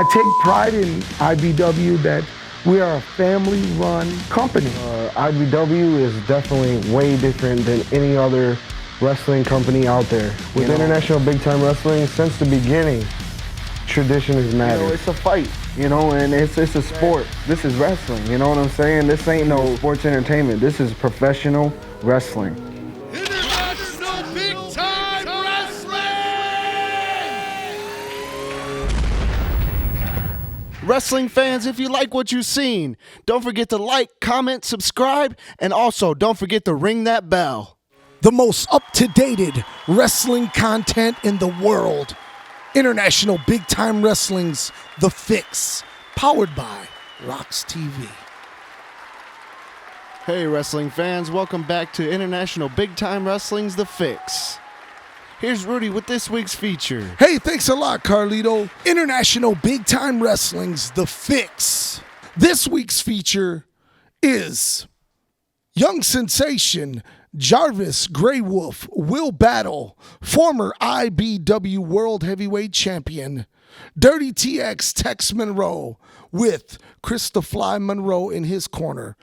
I take pride in IBW that we are a family-run company. IBW is definitely way different than any other wrestling company out there. With International Big Time Wrestling, since the beginning, tradition has mattered. It's a fight, and it's a sport. This is wrestling, you know what I'm saying? This ain't no sports entertainment. This is professional wrestling. International Big Time Wrestling! Wrestling fans, if you like what you've seen, don't forget to like, comment, subscribe, and also don't forget to ring that bell. The most up-to-dated wrestling content in the world. International Big Time Wrestling's The Fix, powered by RoX-TV. Hey wrestling fans, welcome back to International Big Time Wrestling's The Fix. Here's Rudy with this week's feature. Hey, thanks a lot, Carlito. International Big Time Wrestling's The Fix. This week's feature is young sensation Jarvis Grey Wolf will battle former IBW World Heavyweight Champion Dirty TX Tex Monroe with Chris the Fly Monroe in his corner.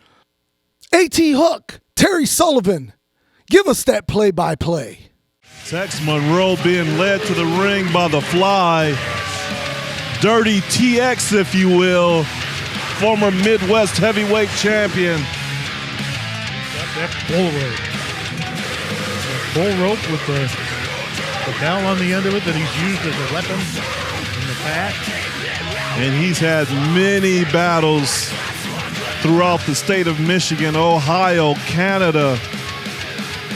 AT Hook, Terry Sullivan, give us that play-by-play. Tex Monroe being led to the ring by the Fly. Dirty TX, if you will, former Midwest Heavyweight Champion. That bull rope. Bull rope with the dowel on the end of it that he's used as a weapon in the past. And he's had many battles throughout the state of Michigan, Ohio, Canada,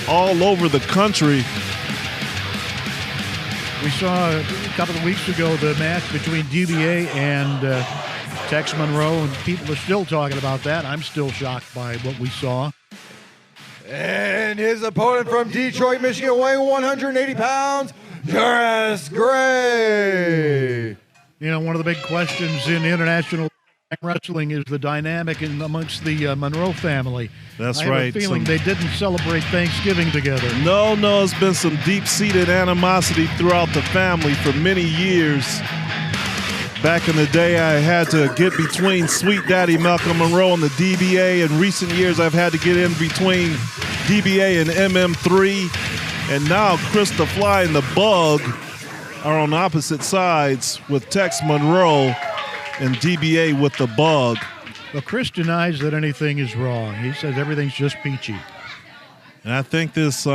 all over the country. We saw a couple of weeks ago the match between DBA and Tex Monroe, and people are still talking about that. I'm still shocked by what we saw. And his opponent from Detroit, Michigan, weighing 180 pounds, Jheras Gray. One of the big questions in international wrestling is the dynamic amongst the Monroe family. That's right. I have a feeling they didn't celebrate Thanksgiving together. No, it's been some deep-seated animosity throughout the family for many years. Back in the day, I had to get between Sweet Daddy Malcolm Monroe and the DBA. In recent years, I've had to get in between DBA and MM3. And now Chris the Fly and the Bug are on opposite sides with Tex Monroe and DBA with the Bug. Well, Chris denies that anything is wrong. He says everything's just peachy. And I think this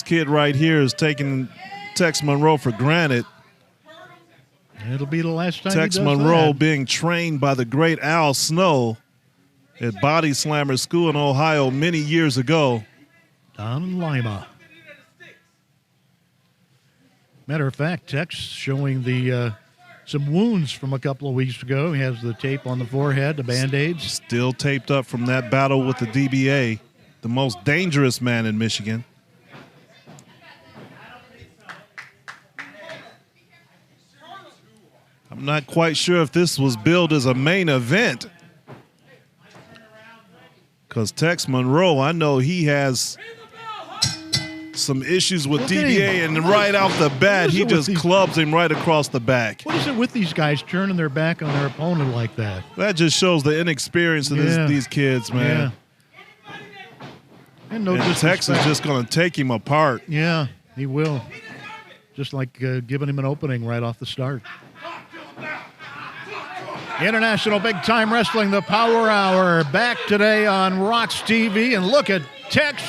kid right here is taking Tex Monroe for granted. It'll be the last time Tex he does Monroe that. being trained by the great Al Snow at Body Slammer School in Ohio many years ago. Down in Lima. Matter of fact, Tex showing the some wounds from a couple of weeks ago. He has the tape on the forehead, the Band-Aids. Still taped up from that battle with the DBA, the most dangerous man in Michigan. I'm not quite sure if this was billed as a main event, because Tex Monroe, I know he has some issues with DBA, and right off the bat, he just clubs him right across the back. What is it with these guys turning their back on their opponent like that? That just shows the inexperience of these kids, man. Yeah. And Tex is just going to take him apart. Yeah, he will. Just like giving him an opening right off the start. International Big Time Wrestling, the Power Hour, back today on RoX-TV. And look at Tex.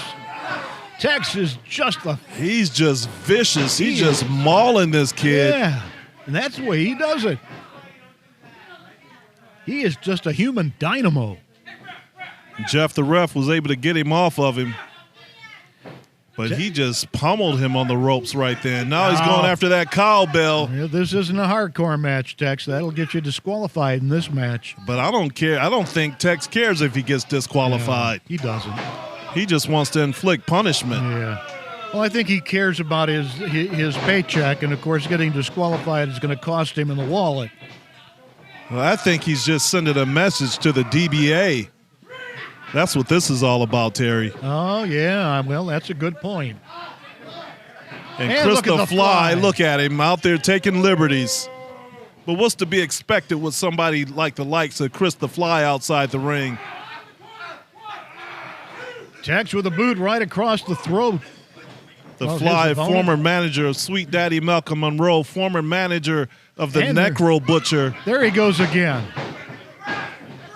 Tex is he's just vicious. He's just mauling this kid. Yeah, and that's the way he does it. He is just a human dynamo. Jeff the ref was able to get him off of him. But he just pummeled him on the ropes right then. Now he's going after that cowbell. Yeah, this isn't a hardcore match, Tex. That'll get you disqualified in this match. But I don't care. I don't think Tex cares if he gets disqualified. Yeah, he doesn't. He just wants to inflict punishment. Yeah. Well, I think he cares about his paycheck, and, of course, getting disqualified is going to cost him in the wallet. Well, I think he's just sending a message to the DBA. That's what this is all about, Terry. Oh, yeah. Well, that's a good point. And Chris the Fly, look at him out there taking liberties. But what's to be expected with somebody like the likes of Chris the Fly outside the ring? Tex with a boot right across the throat. The Well, Fly, his opponent. former manager of Sweet Daddy Malcolm Monroe, former manager of the And Necro Butcher. There he goes again.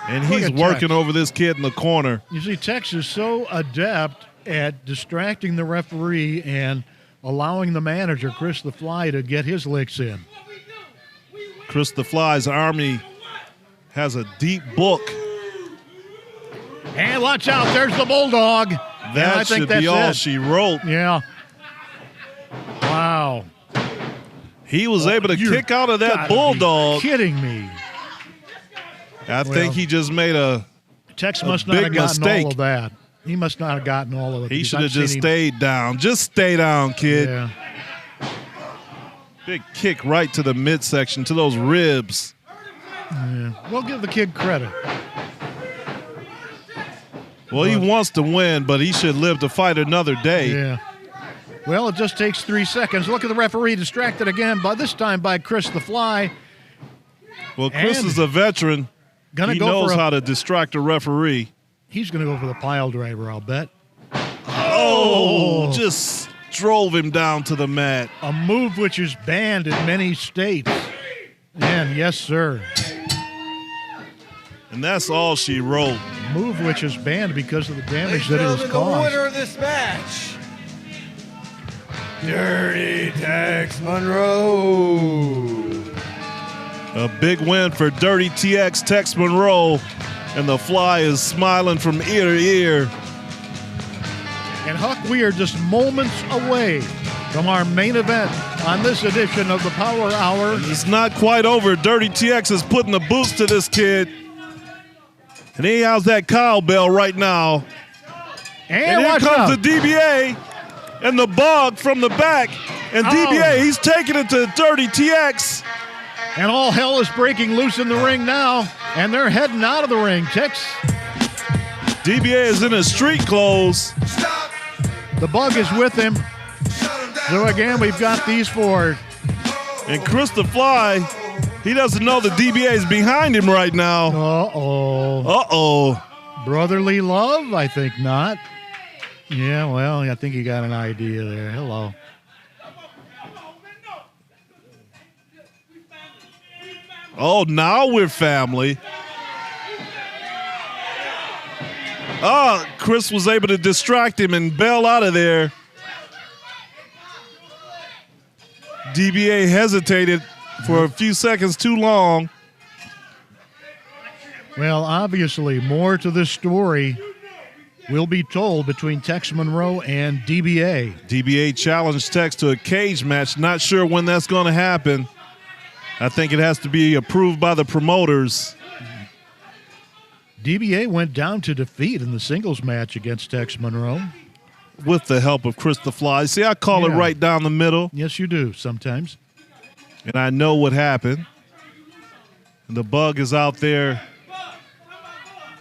And Look he's at working Tex. over this kid in the corner. You see, Tex is so adept at distracting the referee and allowing the manager, Chris the Fly, to get his licks in. Chris the Fly's army has a deep book. And watch out, there's the Bulldog. And I That think should that's be all it. she wrote. Yeah. Wow. He was able to You kick out of that gotta be Bulldog. kidding me. I think he just made a Tex a must not big have gotten mistake. all of that. He must not have gotten all of it. He because should have I've seen just him- stayed down. Just stay down, kid. Yeah. Big kick right to the midsection, to those ribs. Yeah. We'll give the kid credit. Well, he wants to win, but he should live to fight another day. Yeah. Well, it just takes 3 seconds. Look at the referee distracted again, but this time by Chris the Fly. Well, Chris And is a veteran. Gonna He go knows for how to distract a referee. He's going to go for the pile driver, I'll bet. Oh, just drove him down to the mat. A move which is banned in many states. And yes, sir. And that's all she wrote. Move which is banned because of the damage Ladies that and it has gentlemen, the winner caused. of this match, Dirty Tex Monroe. A big win for Dirty TX Tex Monroe. And the Fly is smiling from ear to ear. And Huck, we are just moments away from our main event on this edition of the Power Hour. It's not quite over. Dirty TX is putting the boots to this kid. And he has that cowbell right now. And And here watch comes out. the DBA and the Bug from the back. And Oh. DBA, he's taking it to Dirty TX. And all hell is breaking loose in the ring now. And they're heading out of the ring. Tex, DBA is in his street clothes. the Bug is with him. So again, we've got these four. And Chris the Fly, he doesn't know the DBA is behind him right now. Uh-oh. Uh-oh. Brotherly love? I think not. Yeah, well, I think you got an idea there. Hello. Oh, now we're family. Oh, Chris was able to distract him and bail out of there. DBA hesitated for a few seconds too long. Well, obviously, more to this story will be told between Tex Monroe and DBA. DBA challenged Tex to a cage match. Not sure when that's going to happen. I think it has to be approved by the promoters. DBA went down to defeat in the singles match against Tex Monroe. With the help of Chris the Fly. See, I call it Yeah. right down the middle. Yes, you do sometimes. And I know what happened. And the Bug is out there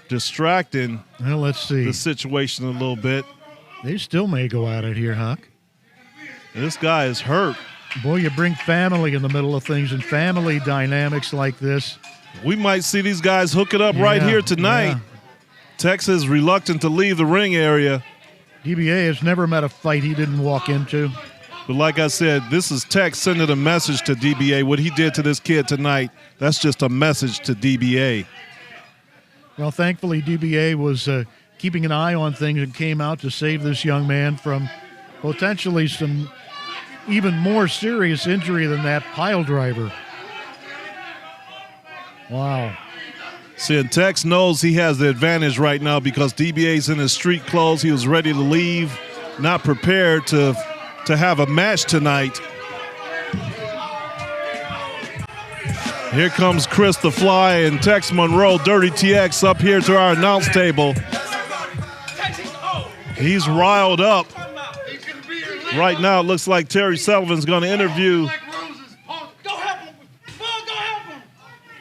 distracting Well, let's see. the situation a little bit. They still may go at it here, Huck. And this guy is hurt. Boy, you bring family in the middle of things and family dynamics like this. We might see these guys hook it up right Yeah, here tonight. yeah. Tex is reluctant to leave the ring area. DBA has never met a fight he didn't walk into. But like I said, this is Tex sending a message to DBA. What he did to this kid tonight, that's just a message to DBA. Well, thankfully, DBA was keeping an eye on things and came out to save this young man from potentially some even more serious injury than that pile driver. Wow. See, and Tex knows he has the advantage right now because DBA's in his street clothes. He was ready to leave, not prepared to have a match tonight. Here comes Chris the Fly and Tex Monroe, Dirty TX, up here to our announce table. He's riled up. Right now, it looks like Terry Sullivan's going to interview.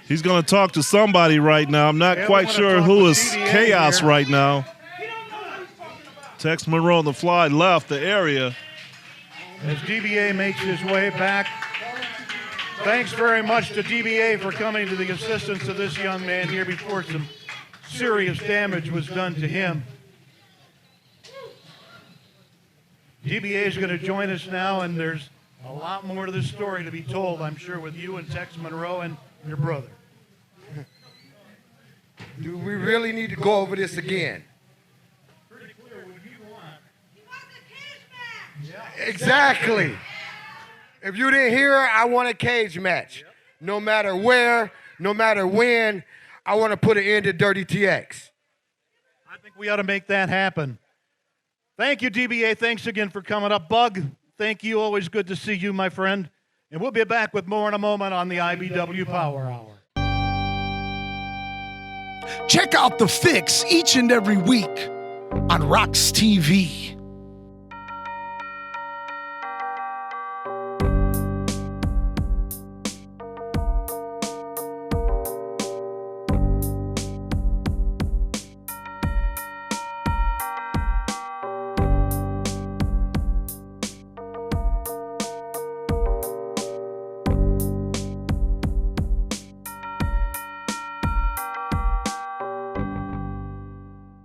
He's going to talk to somebody right now. I'm not quite sure who is chaos right now. Tex Monroe and the Fly left the area. As DBA makes his way back Thanks very much to DBA for coming to the assistance of this young man here before some serious damage was done to him. DBA is going to join us now, and there's a lot more to this story to be told, I'm sure, with you and Tex Monroe and your brother. Do we really need to go over this again? Pretty clear what you want. Exactly. If you didn't hear her, I want a cage match. No matter where, no matter when, I want to put an end to Dirty TX. I think we ought to make that happen. Thank you, DBA. Thanks again for coming up. Bug, thank you. Always good to see you, my friend. And we'll be back with more in a moment on the IBW Power Hour. Check out The Fix each and every week on RoX-TV.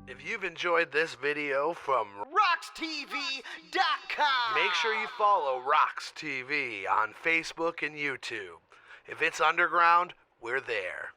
If you've enjoyed this video from RoX-TV.com, make sure you follow RoX-TV on Facebook and YouTube. If it's underground, we're there.